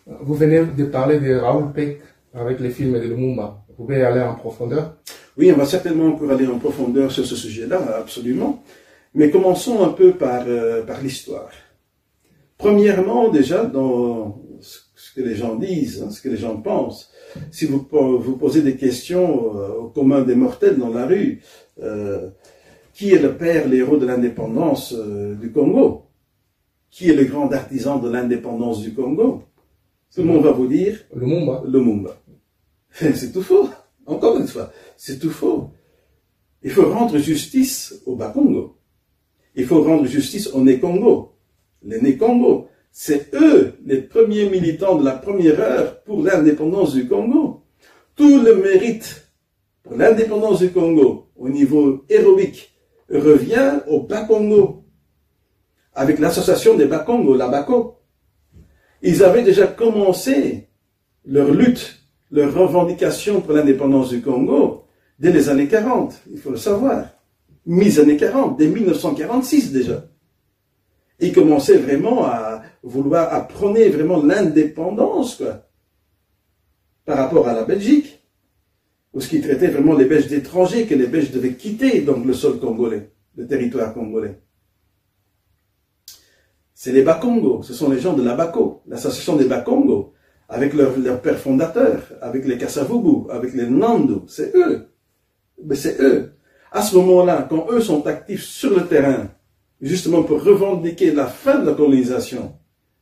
Vous venez de parler de Raoul Peck avec les films de Lumumba. Vous pouvez aller en profondeur? Oui, on va certainement pouvoir aller en profondeur sur ce sujet-là, absolument. Mais commençons un peu par l'histoire. Premièrement, déjà, dans ce que les gens disent, ce que les gens pensent, si vous posez des questions au commun des mortels dans la rue, qui est le père, l'héros de l'indépendance du Congo? Qui est le grand artisan de l'indépendance du Congo? Tout le monde va vous dire Lumumba. Lumumba. C'est tout faux. Encore une fois, c'est tout faux. Il faut rendre justice au Bas-Congo. Il faut rendre justice aux Né-Congo. Les Né-Congo, c'est eux les premiers militants de la première heure pour l'indépendance du Congo. Tout le mérite pour l'indépendance du Congo au niveau héroïque revient au Bas-Congo, avec l'association des Bas-Congo, la BACO. Ils avaient déjà commencé leur lutte, leur revendication pour l'indépendance du Congo dès les années 40, il faut le savoir. Mi-années 40, dès 1946 déjà. Ils commençaient vraiment à vouloir, à prôner vraiment l'indépendance, quoi, par rapport à la Belgique, où ce qui traitait vraiment les Belges d'étrangers, que les Belges devaient quitter donc le sol congolais, le territoire congolais. C'est les Bas-Congo, ce sont les gens de la BACO, l'association des Bas-Congo, avec leur père fondateur, avec les Kassavubu, avec les Nandu, c'est eux. Mais c'est eux. À ce moment-là, quand eux sont actifs sur le terrain, justement pour revendiquer la fin de la colonisation,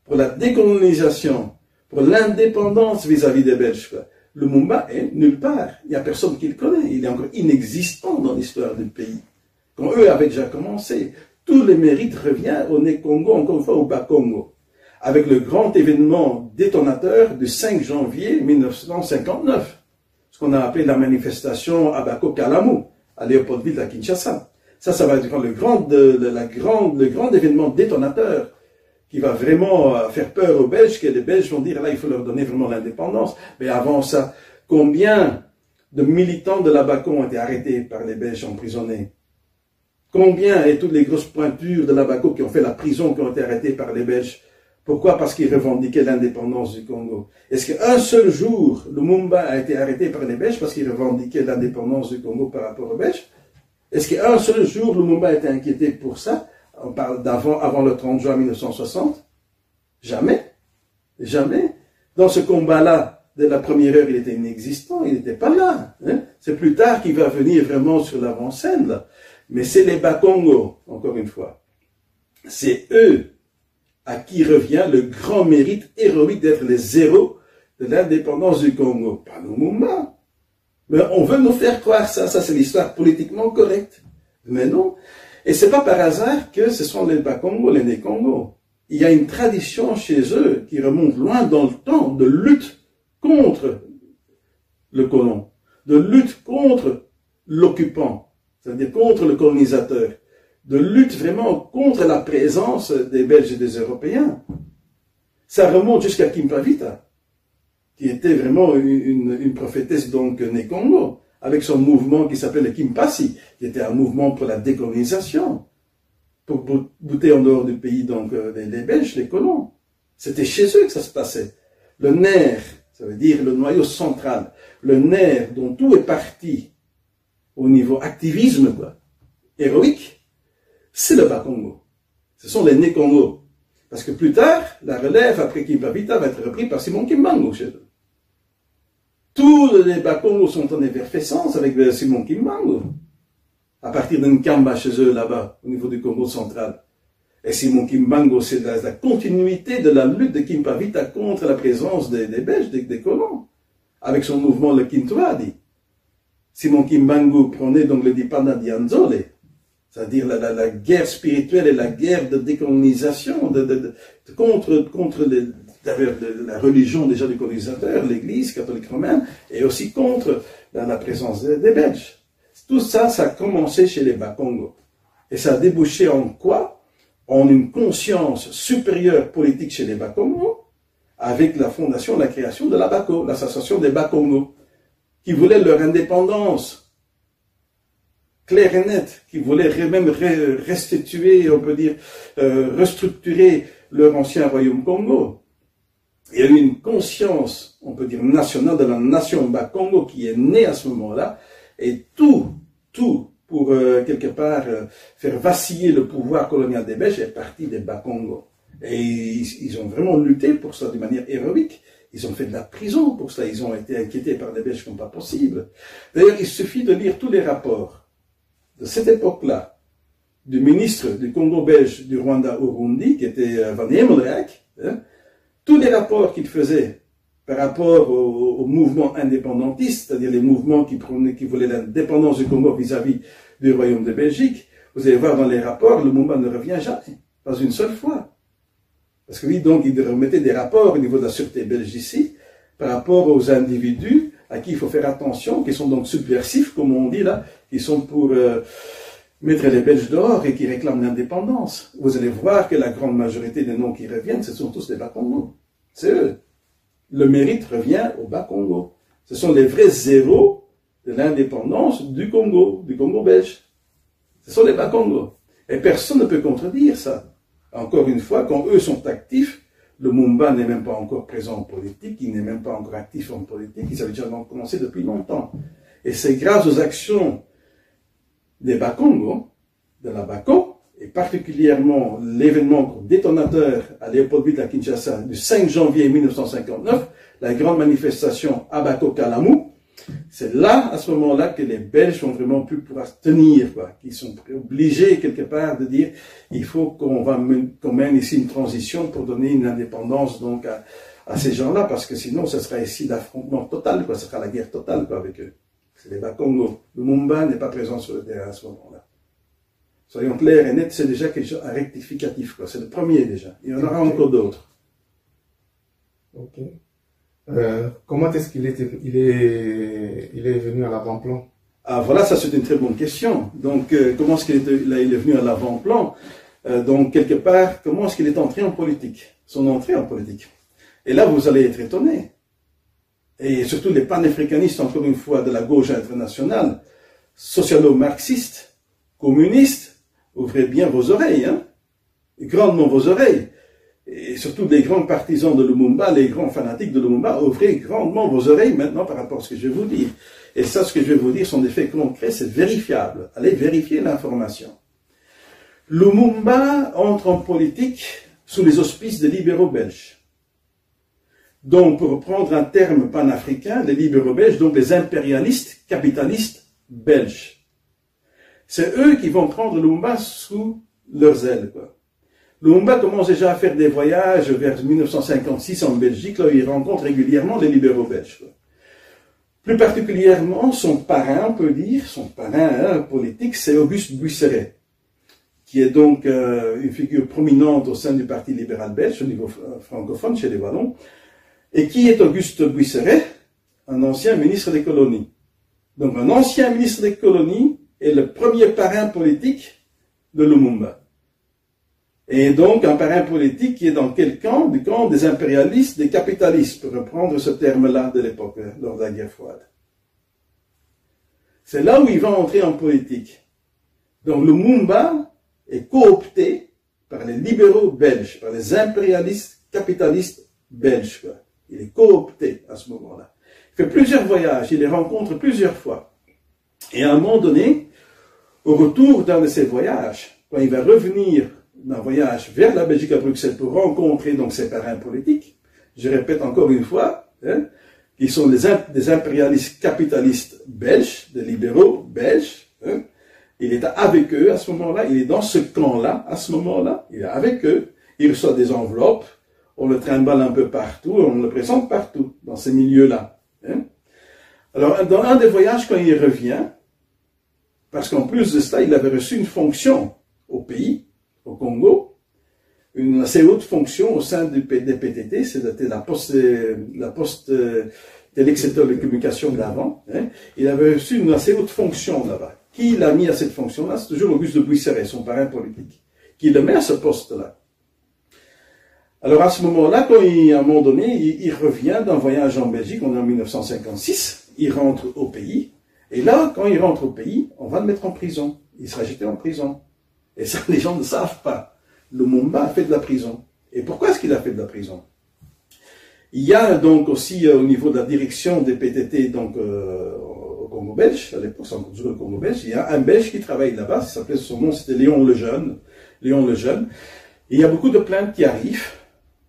pour la décolonisation, pour l'indépendance vis-à-vis des Belges, Lumumba est nulle part. Il n'y a personne qui le connaît. Il est encore inexistant dans l'histoire du pays. Quand eux avaient déjà commencé, tout le mérite revient au Né-Congo, encore une fois au Bas-Congo, avec le grand événement détonateur du 5 janvier 1959, ce qu'on a appelé la manifestation à Bako-Kalamu, à Léopoldville, à Kinshasa. Ça va être le grand événement détonateur qui va vraiment faire peur aux Belges, que les Belges vont dire, là, il faut leur donner vraiment l'indépendance. Mais avant ça, combien de militants de la BACO ont été arrêtés par les Belges emprisonnés? Combien, et toutes les grosses pointures de la BACO qui ont fait la prison, qui ont été arrêtés par les Belges? Pourquoi? Parce qu'ils revendiquaient l'indépendance du Congo. Est-ce qu'un seul jour, Lumumba a été arrêté par les Belges parce qu'il revendiquait l'indépendance du Congo par rapport aux Belges? Est-ce qu'un seul jour, Lumumba a été inquiété pour ça? On parle avant le 30 juin 1960? Jamais. Jamais. Dans ce combat-là, de la première heure, il était inexistant, il n'était pas là. Hein? C'est plus tard qu'il va venir vraiment sur l'avant-scène, là. Mais c'est les Bas-Congo, encore une fois. C'est eux à qui revient le grand mérite héroïque d'être les héros de l'indépendance du Congo. Pas Lumumba. Mais on veut nous faire croire ça. Ça, c'est l'histoire politiquement correcte. Mais non. Et c'est pas par hasard que ce sont les Bas-Congo, les Né-Congo. Il y a une tradition chez eux qui remonte loin dans le temps de lutte contre le colon, de lutte contre l'occupant, c'est-à-dire contre le colonisateur, de lutte vraiment contre la présence des Belges et des Européens. Ça remonte jusqu'à Kimpavita, qui était vraiment une prophétesse donc Né-Congo, avec son mouvement qui s'appelle le Kimpasi, qui était un mouvement pour la décolonisation, pour bouter en dehors du pays donc les Belges, les colons. C'était chez eux que ça se passait. Le nerf, ça veut dire le noyau central, le nerf dont tout est parti au niveau activisme, quoi, héroïque, c'est le Bas-Congo. Ce sont les Né-Congo. Parce que plus tard, la relève après Kimpavita va être reprise par Simon Kimbangu chez eux. Tous les Bas-Congo sont en effervescence avec Simon Kimbangu. À partir d'un Kamba chez eux là-bas, au niveau du Congo central. Et Simon Kimbangu, c'est la continuité de la lutte de Kimpavita contre la présence des Belges, des colons. Avec son mouvement le Kintwadi. Simon Kimbangu prenait donc le Dipana Dianzole, c'est-à-dire la guerre spirituelle et la guerre de décolonisation contre la religion déjà du colonisateur, l'Église catholique romaine, et aussi contre la présence des Belges. Tout ça, ça a commencé chez les Bas-Congo. Et ça a débouché en quoi? En une conscience supérieure politique chez les Bas-Congo, avec la fondation, la création de la BACO, l'association des Bas-Congo, qui voulaient leur indépendance claire et nette, qui voulaient même restituer, on peut dire, restructurer leur ancien royaume Congo. Il y a eu une conscience, on peut dire, nationale de la nation Bakongo qui est née à ce moment-là, et tout pour quelque part faire vaciller le pouvoir colonial des Belges est parti des Bakongo. Et ils ont vraiment lutté pour ça de manière héroïque. Ils ont fait de la prison pour ça. Ils ont été inquiétés par les Belges comme pas possible. D'ailleurs, il suffit de lire tous les rapports de cette époque-là, du ministre du Congo belge du Rwanda au Burundi, qui était Van Hemelrijk, hein, tous les rapports qu'il faisait par rapport au mouvement indépendantiste, c'est-à-dire les mouvements qui voulaient l'indépendance du Congo vis-à-vis du Royaume de Belgique, vous allez voir dans les rapports, Lumumba ne revient jamais, pas une seule fois. Parce que lui, donc, il remettait des rapports au niveau de la sûreté belge ici, par rapport aux individus à qui il faut faire attention, qui sont donc subversifs, comme on dit là, qui sont pour mettre les Belges dehors et qui réclament l'indépendance. Vous allez voir que la grande majorité des noms qui reviennent, ce sont tous des Bakongo. C'est eux. Le mérite revient au Bas-Congo. Ce sont les vrais zéros de l'indépendance du Congo belge. Ce sont les Bas-Congo. Et personne ne peut contredire ça. Encore une fois, quand eux sont actifs, le Lumumba n'est même pas encore présent en politique, il n'est même pas encore actif en politique, ils avaient déjà commencé depuis longtemps. Et c'est grâce aux actions des Bakongo, de la Bako, et particulièrement l'événement détonateur à Léopoldville à Kinshasa du 5 janvier 1959, la grande manifestation à Bako-Kalamu, c'est là, à ce moment-là, que les Belges ont vraiment pu pouvoir tenir, quoi. Ils sont obligés, quelque part, de dire, il faut qu'on mène ici une transition pour donner une indépendance, donc, à ces gens-là, parce que sinon, ce sera ici l'affrontement total, quoi. Ce sera la guerre totale, quoi, avec eux. C'est les Bakongo. Le Lumumba n'est pas présent sur le terrain à ce moment-là. Soyons clairs et nets, c'est déjà quelque chose, un rectificatif, quoi. C'est le premier, déjà. Il y en aura encore d'autres. Ok. Comment est-ce qu'il est venu à l'avant-plan? Ah, voilà, ça c'est une très bonne question. Donc, comment est-ce qu'il est venu à l'avant-plan? Donc, quelque part, comment est-ce qu'il est entré en politique? Son entrée en politique. Et là, vous allez être étonné. Et surtout les panafricanistes, encore une fois, de la gauche internationale, socialo-marxistes, communistes, ouvrez bien vos oreilles, hein, grandement vos oreilles. Et surtout les grands partisans de Lumumba, les grands fanatiques de Lumumba, ouvrez grandement vos oreilles maintenant par rapport à ce que je vais vous dire. Et ça, ce que je vais vous dire sont des faits concrets, c'est vérifiable. Allez vérifier l'information. Lumumba entre en politique sous les auspices des libéraux belges. Donc, pour reprendre un terme panafricain, les libéraux belges, donc les impérialistes, capitalistes belges. C'est eux qui vont prendre Lumumba sous leurs ailes, quoi. Lumumba commence déjà à faire des voyages vers 1956 en Belgique, là où il rencontre régulièrement les libéraux belges, quoi. Plus particulièrement, son parrain, on peut dire, son parrain politique, c'est Auguste Buisseret, qui est donc une figure prominente au sein du Parti libéral belge, au niveau francophone, chez les Wallons. Et qui est Auguste Buisseret? Un ancien ministre des colonies. Donc un ancien ministre des colonies est le premier parrain politique de Lumumba. Et donc un parrain politique qui est dans quel camp? Du camp des impérialistes, des capitalistes, pour reprendre ce terme-là de l'époque, lors de la guerre froide. C'est là où il va entrer en politique. Donc Lumumba est coopté par les libéraux belges, par les impérialistes capitalistes belges, quoi. Il est coopté à ce moment-là. Il fait plusieurs voyages, il les rencontre plusieurs fois. Et à un moment donné, au retour d'un de ces voyages, quand il va revenir d'un voyage vers la Belgique à Bruxelles pour rencontrer donc ses parrains politiques, je répète encore une fois, hein, qui sont des impérialistes capitalistes belges, des libéraux belges, hein, il est avec eux à ce moment-là, il est dans ce camp-là à ce moment-là, il est avec eux, il reçoit des enveloppes, on le trimballe un peu partout, on le présente partout, dans ces milieux-là. Hein. Alors, dans un des voyages, quand il revient, parce qu'en plus de cela, il avait reçu une fonction au pays, au Congo, une assez haute fonction au sein des PTT, c'était la poste télésecteur de communication d'avant. Hein. Il avait reçu une assez haute fonction là-bas. Qui l'a mis à cette fonction-là? C'est toujours Auguste de Buisseret, son parrain politique, qui le met à ce poste-là. Alors à ce moment-là, quand à un moment donné, il revient d'un voyage en Belgique, on est en 1956, il rentre au pays, et là, quand il rentre au pays, on va le mettre en prison. Il sera jeté en prison. Et ça, les gens ne savent pas. Lumumba a fait de la prison. Et pourquoi est-ce qu'il a fait de la prison? Il y a donc aussi au niveau de la direction des PTT donc, au Congo belge, à l'époque c'est encore toujours le Congo belge, il y a un Belge qui travaille là-bas, son nom c'était Léon Lejeune. Léon Lejeune. Et il y a beaucoup de plaintes qui arrivent,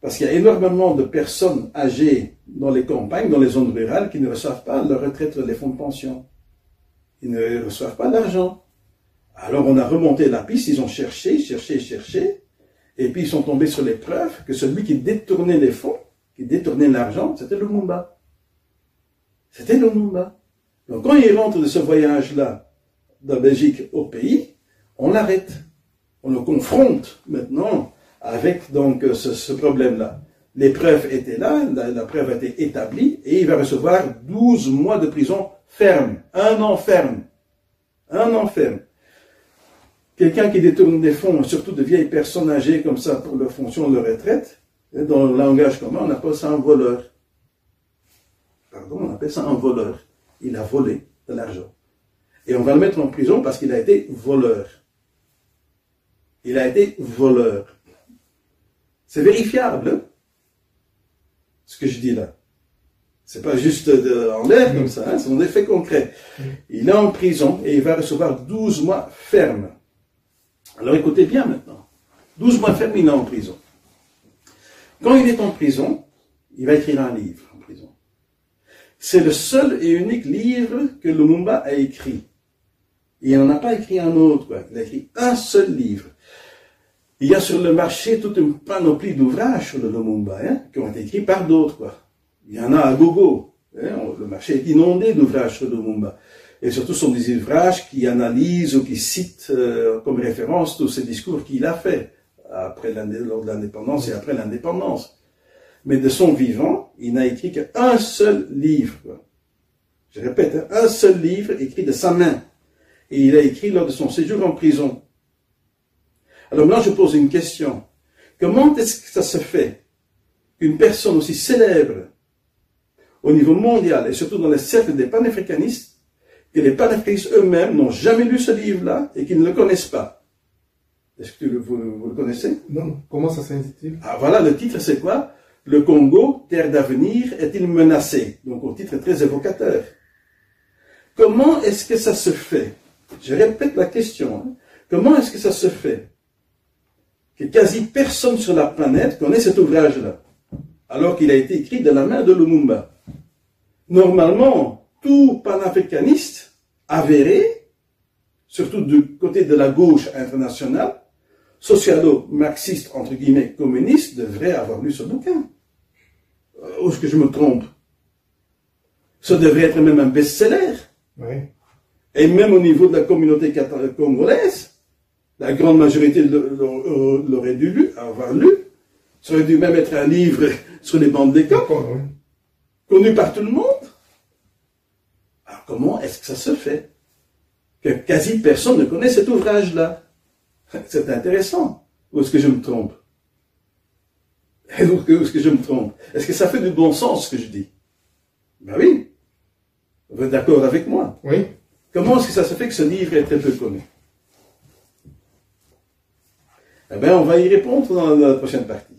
parce qu'il y a énormément de personnes âgées dans les campagnes, dans les zones rurales, qui ne reçoivent pas leur retraite, les fonds de pension. Ils ne reçoivent pas d'argent. Alors on a remonté la piste, ils ont cherché, et puis ils sont tombés sur les preuves que celui qui détournait les fonds, qui détournait l'argent, c'était Lumumba. C'était Lumumba. Donc quand il rentre de ce voyage-là, de Belgique au pays, on l'arrête. On le confronte maintenant avec donc ce problème-là. Les preuves étaient là, la preuve a été établie, et il va recevoir 12 mois de prison ferme. 1 an ferme. 1 an ferme. Quelqu'un qui détourne des fonds, surtout de vieilles personnes âgées comme ça pour leur fonction de retraite, dans le langage commun, on appelle ça un voleur. Pardon, on appelle ça un voleur. Il a volé de l'argent. Et on va le mettre en prison parce qu'il a été voleur. Il a été voleur. C'est vérifiable, hein, ce que je dis là. C'est pas juste en l'air comme ça, hein, c'est des faits concrets. Il est en prison et il va recevoir 12 mois ferme. Alors écoutez bien maintenant. 12 mois ferme, il est en prison. Quand il est en prison, il va écrire un livre en prison. C'est le seul et unique livre que Lumumba a écrit. Et il n'en a pas écrit un autre, quoi. Il a écrit un seul livre. Il y a sur le marché toute une panoplie d'ouvrages sur le Lumumba, hein, qui ont été écrits par d'autres, quoi. Il y en a à gogo. Hein, le marché est inondé d'ouvrages sur le Lumumba. Et surtout, ce sont des ouvrages qui analysent ou qui citent comme référence tous ces discours qu'il a fait lors de l'indépendance et après l'indépendance. Mais de son vivant, il n'a écrit qu'un seul livre. Quoi. Je répète, hein, un seul livre écrit de sa main. Et il a écrit lors de son séjour en prison. Alors maintenant, je pose une question. Comment est-ce que ça se fait qu'une personne aussi célèbre au niveau mondial, et surtout dans les cercles des panafricanistes, que les panafricanistes eux-mêmes n'ont jamais lu ce livre-là et qu'ils ne le connaissent pas? Est-ce que vous le connaissez? Non. Comment ça s'intitule? Ah voilà, le titre c'est quoi? Le Congo, terre d'avenir, est-il menacé? Donc au titre très évocateur. Comment est-ce que ça se fait? Je répète la question. Hein. Comment est-ce que ça se fait que quasi personne sur la planète connaît cet ouvrage-là, alors qu'il a été écrit de la main de Lumumba? Normalement, tout panafricaniste avéré, surtout du côté de la gauche internationale, socialo-marxiste, entre guillemets, communiste, devrait avoir lu ce bouquin. Ou est-ce que je me trompe? Ça devrait être même un best-seller. Oui. Et même au niveau de la communauté congolaise, la grande majorité l'aurait dû avoir lu. Ça aurait dû même être un livre sur les bancs d'école, Oui. connu par tout le monde. Alors comment est-ce que ça se fait que quasi personne ne connaît cet ouvrage-là? C'est intéressant. Ou est-ce que je me trompe? Ou est-ce que je me trompe? Est-ce que ça fait du bon sens ce que je dis? Ben oui. Vous êtes d'accord avec moi? Oui. Comment est-ce que ça se fait que ce livre est très peu connu? Eh bien, on va y répondre dans la prochaine partie.